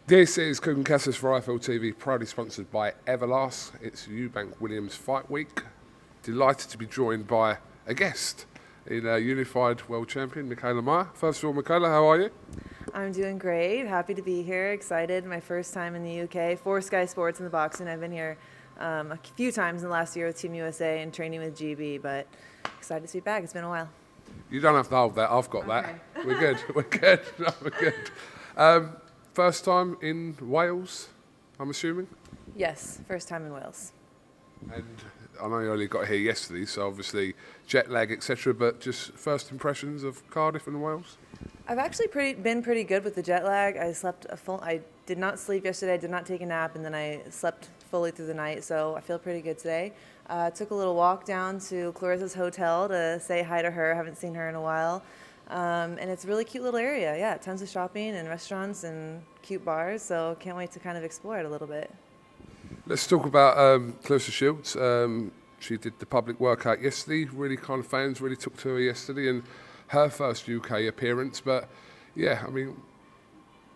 This is KUGAN CASSIUS for IFL TV, proudly sponsored by Everlast. It's Eubank Williams Fight Week. Delighted to be joined by a guest in Unified World Champion, Mikaela. First of all, Mikaela, how are you? I'm doing great. Happy to be here. Excited. My first time in the UK for Sky Sports in the boxing. I've been here a few times in the last year with Team USA and training with GB, but excited to be back. It's been a while. You don't have to hold that. I've got that. We're good. We're good. No, we're good. First time in Wales, I'm assuming? Yes, first time in Wales. And I know you only got here yesterday, so obviously jet lag, etc. But just first impressions of Cardiff and Wales? I've actually been pretty good with the jet lag. I did not sleep yesterday. I did not take a nap, and then I slept fully through the night. So I feel pretty good today. Took a little walk down to Clarissa's hotel to say hi to her. Haven't seen her in a while. And it's a really cute little area. Yeah, tons of shopping and restaurants and cute bars. So can't wait to kind of explore it a little bit. Let's talk about Clarissa Shields. She did the public workout yesterday. Really kind of fans really took to her yesterday, and her first UK appearance. But yeah, I mean,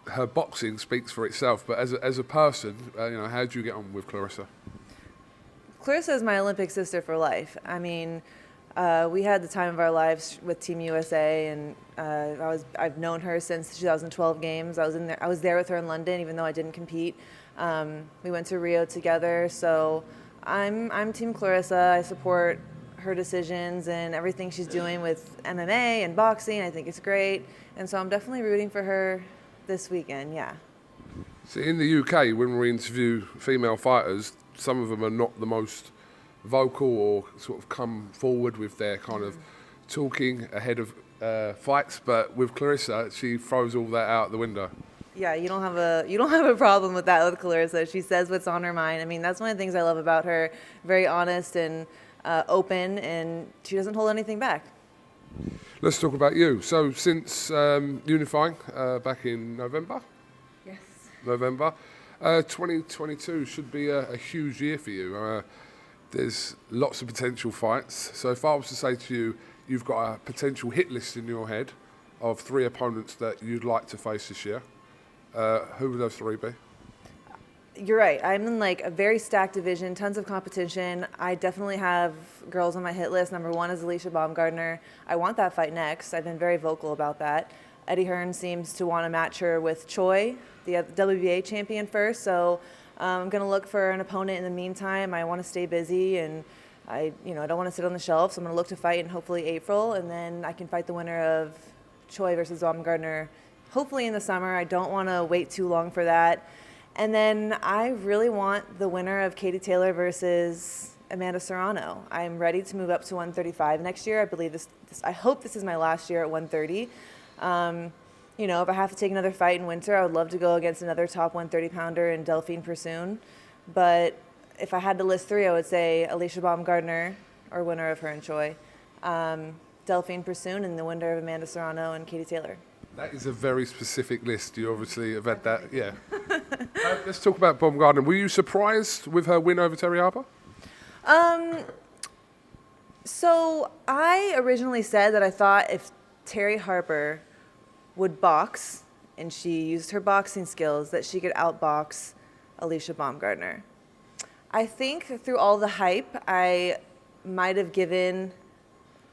her boxing speaks for itself. But as a person, how do you get on with Clarissa? Clarissa is my Olympic sister for life. I mean, we had the time of our lives with Team USA, and I've known her since the 2012 games. I was there with her in London, even though I didn't compete. We went to Rio together, so I'm Team Clarissa. I support her decisions and everything she's doing with MMA and boxing. I think it's great, and so I'm definitely rooting for her this weekend. Yeah. So in the UK, when we interview female fighters, some of them are not the most vocal or sort of come forward with their kind of talking ahead of fights, but with Clarissa, she throws all that out the window. Yeah, you don't have a problem with that with Clarissa. She says what's on her mind. I mean, that's one of the things I love about her. Very honest and open, and she doesn't hold anything back. Let's talk about you. So since unifying back in November? Yes. November. 2022 should be a huge year for you. There's lots of potential fights. So if I was to say to you, you've got a potential hit list in your head of 3 opponents that you'd like to face this year, who would those 3 be? You're right. I'm in like a very stacked division, tons of competition. I definitely have girls on my hit list. Number 1 is Alicia Baumgardner. I want that fight next. I've been very vocal about that. Eddie Hearn seems to want to match her with Choi, the WBA champion, first. So I'm going to look for an opponent in the meantime. I want to stay busy, and I don't want to sit on the shelf. So I'm going to look to fight in hopefully April, and then I can fight the winner of Choi versus Baumgardner hopefully in the summer. I don't want to wait too long for that. And then I really want the winner of Katie Taylor versus Amanda Serrano. I'm ready to move up to 135 next year. I believe I hope this is my last year at 130. If I have to take another fight in winter, I would love to go against another top 130-pounder in Delphine Persoon. But if I had to list 3, I would say Alicia Baumgardner, or winner of her and Choi, Delphine Persoon, and the winner of Amanda Serrano and Katie Taylor. That is a very specific list. You obviously have had that, yeah. Let's talk about Baumgardner. Were you surprised with her win over Terry Harper? So I originally said that I thought if Terry Harper would box and she used her boxing skills, that she could outbox Alicia Baumgardner. I think through all the hype, I might have given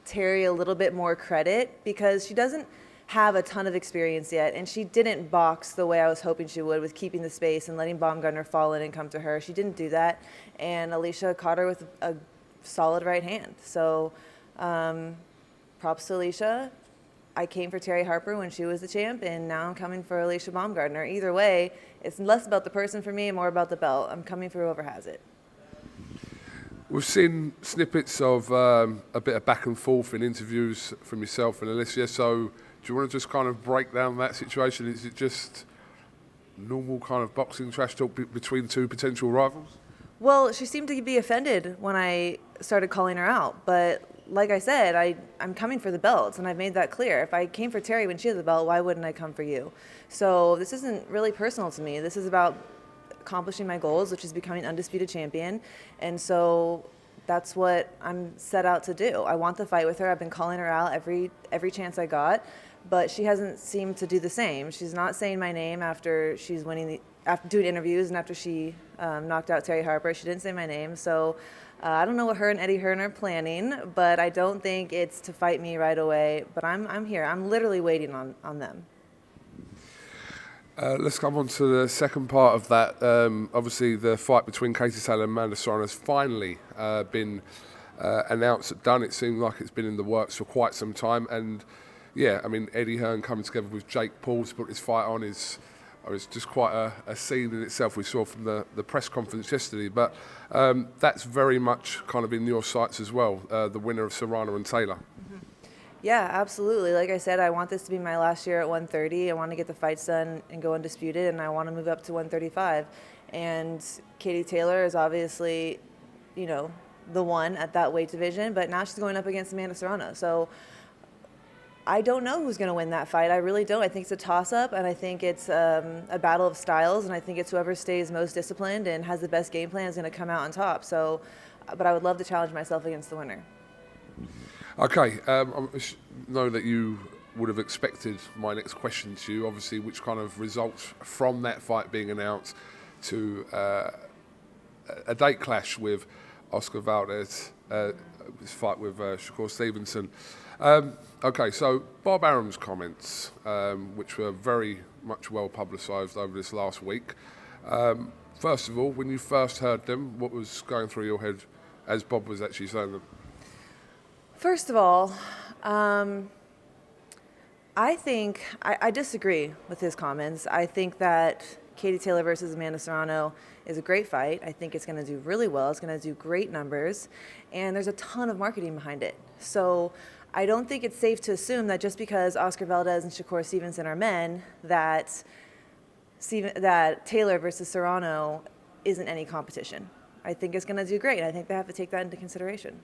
Terry a little bit more credit because she doesn't have a ton of experience yet, and she didn't box the way I was hoping she would with keeping the space and letting Baumgardner fall in and come to her. She didn't do that, and Alicia caught her with a solid right hand. So props to Alicia. I came for Terry Harper when she was the champ, and now I'm coming for Alicia Baumgardner. Either way, it's less about the person for me and more about the belt. I'm coming for whoever has it. We've seen snippets of a bit of back and forth in interviews from yourself and Alicia, so do you want to just kind of break down that situation? Is it just normal kind of boxing trash talk between 2 potential rivals? Well, she seemed to be offended when I started calling her out, but like I said, I'm coming for the belts, and I've made that clear. If I came for Terry when she had the belt, why wouldn't I come for you? So this isn't really personal to me. This is about accomplishing my goals, which is becoming undisputed champion, and so that's what I'm set out to do. I want the fight with her. I've been calling her out every chance I got. but she hasn't seemed to do the same. She's not saying my name after she's after doing interviews and after she knocked out Terry Harper. She didn't say my name, so I don't know what her and Eddie Hearn are planning, but I don't think it's to fight me right away. But I'm here. I'm literally waiting on them. Let's come on to the second part of that. Obviously, the fight between Katie Taylor and Amanda Serrano has finally been announced and done. It seemed like it's been in the works for quite some time. And yeah, I mean, Eddie Hearn coming together with Jake Paul to put this fight on is just quite a scene in itself. We saw from the press conference yesterday. But that's very much kind of in your sights as well, the winner of Serrano and Taylor. Mm-hmm. Yeah, absolutely. Like I said, I want this to be my last year at 130. I want to get the fights done and go undisputed, and I want to move up to 135. And Katie Taylor is obviously, the one at that weight division, but now she's going up against Amanda Serrano. So I don't know who's going to win that fight. I really don't. I think it's a toss-up, and I think it's a battle of styles, and I think it's whoever stays most disciplined and has the best game plan is going to come out on top. So, but I would love to challenge myself against the winner. Okay, I know that you would have expected my next question to you, obviously, which kind of results from that fight being announced to a date clash with Oscar Valdez, his fight with Shakur Stevenson. Okay, so Bob Arum's comments, which were very much well publicised over this last week. First of all, when you first heard them, what was going through your head as Bob was actually saying them? First of all, I think I disagree with his comments. I think that Katie Taylor versus Amanda Serrano is a great fight. I think it's going to do really well. It's going to do great numbers, and there's a ton of marketing behind it. So I don't think it's safe to assume that just because Oscar Valdez and Shakur Stevenson are men, that Taylor versus Serrano isn't any competition. I think it's going to do great, and I think they have to take that into consideration.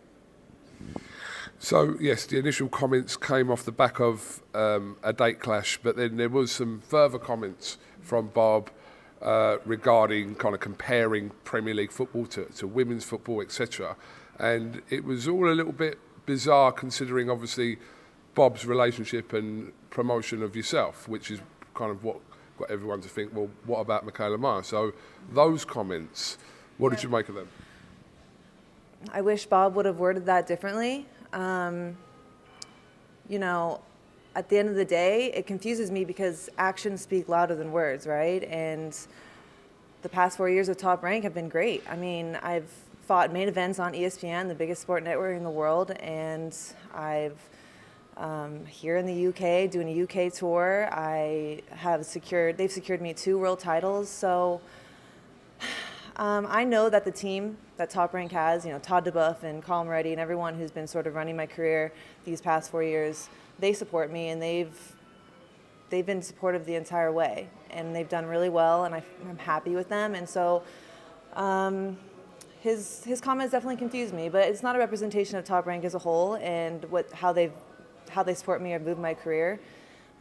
So, yes, the initial comments came off the back of a date clash, but then there was some further comments from Bob regarding kind of comparing Premier League football to women's football, etc. And it was all a little bit bizarre considering, obviously, Bob's relationship and promotion of yourself, which is kind of what got everyone to think, well, what about Mikaela? So those comments, what did you make of them? I wish Bob would have worded that differently. At the end of the day, it confuses me because actions speak louder than words, right? And the past 4 years of Top Rank have been great. I mean, I've fought main events on ESPN, the biggest sport network in the world, and I've here in the UK doing a UK tour. They've secured me 2 world titles. So I know that the team that Top Rank has, Todd DeBuff and Colin Moretti and everyone who's been sort of running my career these past 4 years, they support me, and they've been supportive the entire way, and they've done really well, and I'm happy with them. And so his comments definitely confused me, but it's not a representation of Top Rank as a whole and how they support me or move my career.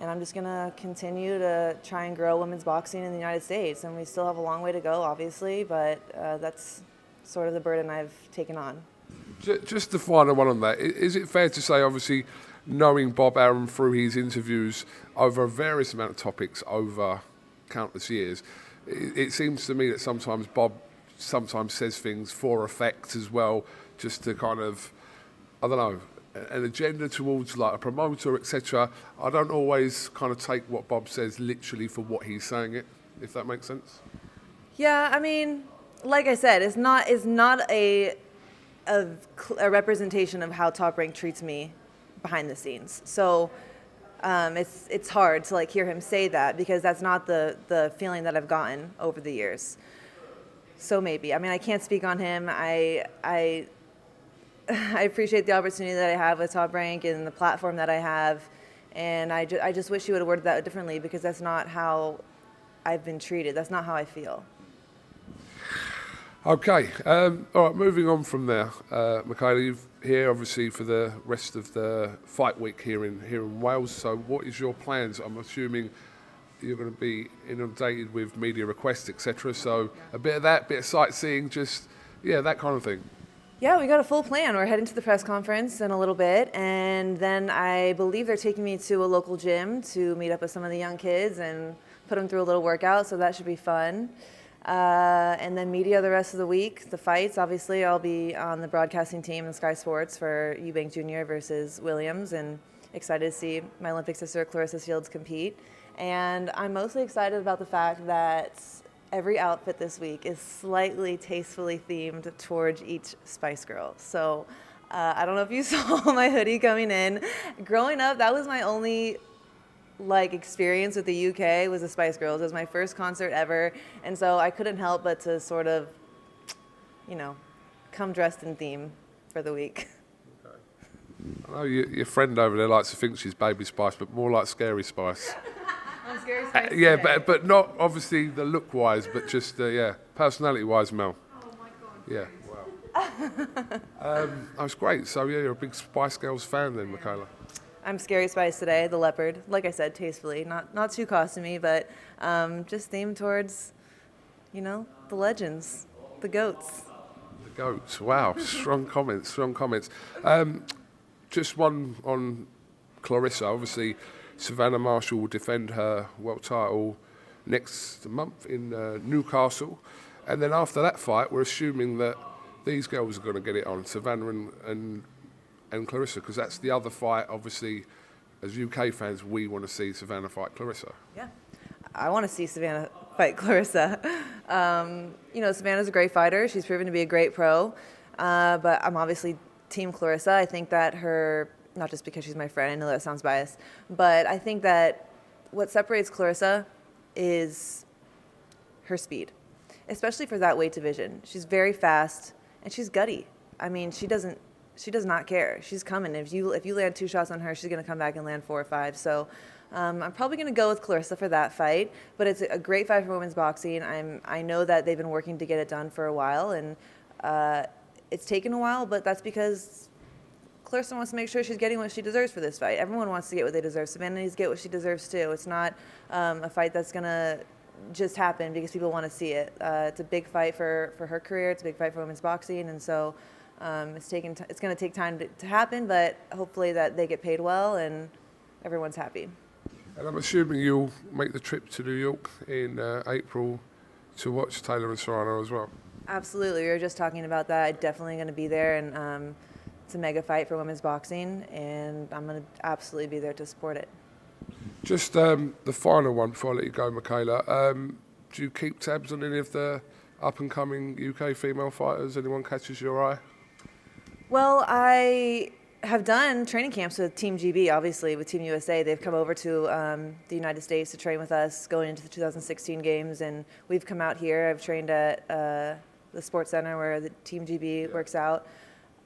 And I'm just going to continue to try and grow women's boxing in the United States. And we still have a long way to go, obviously, but that's sort of the burden I've taken on. Just the final one on that. Is it fair to say, obviously, knowing Bob Arum through his interviews over a various amount of topics over countless years, it seems to me that sometimes Bob says things for effect as well, just to kind of, I don't know, an agenda towards like a promoter, etc. I don't always kind of take what Bob says literally for what he's saying it, if that makes sense. Yeah, I mean, like I said, it's not a representation of how Top Rank treats me behind the scenes. So it's hard to hear him say that because that's not the feeling that I've gotten over the years. So maybe. I mean, I can't speak on him. I appreciate the opportunity that I have with Top Rank and the platform that I have, and I just wish he would have worded that differently because that's not how I've been treated. That's not how I feel. Okay, all right, moving on from there. Mikaela, you're here obviously for the rest of the fight week here in Wales, so what is your plans? I'm assuming you're going to be inundated with media requests, etc. So a bit of that, bit of sightseeing, that kind of thing. Yeah, we got a full plan. We're heading to the press conference in a little bit, and then I believe they're taking me to a local gym to meet up with some of the young kids and put them through a little workout, so that should be fun. And then media the rest of the week. The fights, obviously, I'll be on the broadcasting team in Sky Sports for Eubank Jr. versus Williams, and excited to see my Olympic sister Clarissa Shields compete. And I'm mostly excited about the fact that every outfit this week is slightly tastefully themed towards each Spice Girl. So I don't know if you saw my hoodie coming in. Growing up, that was my only experience with the UK was the Spice Girls. It was my first concert ever, and so I couldn't help but to sort of, come dressed in theme for the week. Okay. I know your friend over there likes to think she's Baby Spice, but more like Scary Spice. I'm Scary Spice. Yeah, but not obviously the look-wise, but just personality-wise, Mel. Oh my God. Yeah. Wow. That was great. So yeah, you're a big Spice Girls fan then, Mikaela. I'm Scary Spice today, the leopard. Like I said, tastefully, not too costumey, but just themed towards, the legends, the goats. The goats. Wow, strong comments. Just one on Clarissa. Obviously, Savannah Marshall will defend her world title next month in Newcastle, and then after that fight, we're assuming that these girls are going to get it on, Savannah and Clarissa, because that's the other fight. Obviously, as UK fans, we want to see Savannah fight Clarissa. Yeah, I want to see Savannah fight Clarissa. Savannah's a great fighter. She's proven to be a great pro, but I'm obviously Team Clarissa. I think that not just because she's my friend, I know that sounds biased, but I think that what separates Clarissa is her speed, especially for that weight division. She's very fast and she's gutty. I mean, she does not care. She's coming. If you land 2 shots on her, she's going to come back and land 4 or 5. So I'm probably going to go with Clarissa for that fight. But it's a great fight for women's boxing. I know that they've been working to get it done for a while, and it's taken a while, but that's because Clarissa wants to make sure she's getting what she deserves for this fight. Everyone wants to get what they deserve. Savannah needs to get what she deserves too. It's not a fight that's going to just happen because people want to see it. It's a big fight for her career. It's a big fight for women's boxing, and so it's going to take time to happen, but hopefully that they get paid well and everyone's happy. And I'm assuming you'll make the trip to New York in April to watch Taylor-Serrano as well. Absolutely. We were just talking about that. I'm definitely going to be there, and it's a mega fight for women's boxing, and I'm going to absolutely be there to support it. Just the final one before I let you go, Mikaela. Do you keep tabs on any of the up-and-coming UK female fighters? Anyone catches your eye? Well, I have done training camps with Team GB, obviously, with Team USA. They've come over to the United States to train with us going into the 2016 games, and we've come out here. I've trained at the Sports Center where the Team GB works out.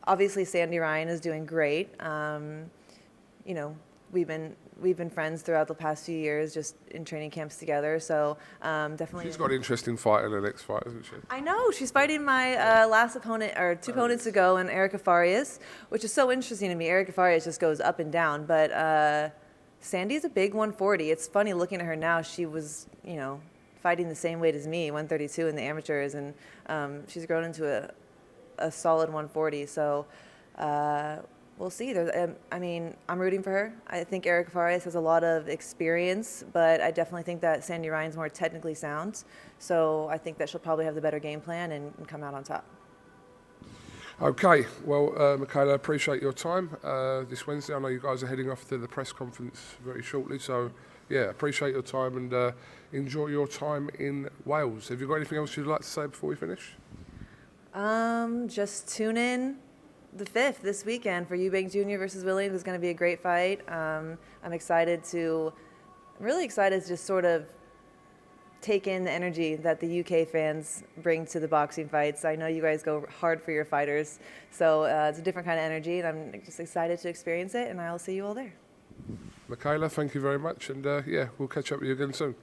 Obviously, Sandy Ryan is doing great. We've been friends throughout the past few years, just in training camps together. So definitely. She's got an interesting fight in her next fight, hasn't she? I know. She's fighting my last opponent, or 2 opponents ago, in Erica Farias, which is so interesting to me. Erica Farias just goes up and down, but Sandy's a big 140. It's funny looking at her now. She was, fighting the same weight as me, 132 in the amateurs, and she's grown into a solid 140. So. We'll see. I'm rooting for her. I think Erica Farias has a lot of experience, but I definitely think that Sandy Ryan's more technically sound. So I think that she'll probably have the better game plan and come out on top. Okay. Well, Mikaela, I appreciate your time this Wednesday. I know you guys are heading off to the press conference very shortly. So, yeah, appreciate your time and enjoy your time in Wales. Have you got anything else you'd like to say before we finish? Just tune in the 5th this weekend for Eubank Jr. versus Williams. Is going to be a great fight. I'm really excited to just sort of take in the energy that the UK fans bring to the boxing fights. I know you guys go hard for your fighters, so it's a different kind of energy, and I'm just excited to experience it, and I'll see you all there. Mikaela, thank you very much, and we'll catch up with you again soon.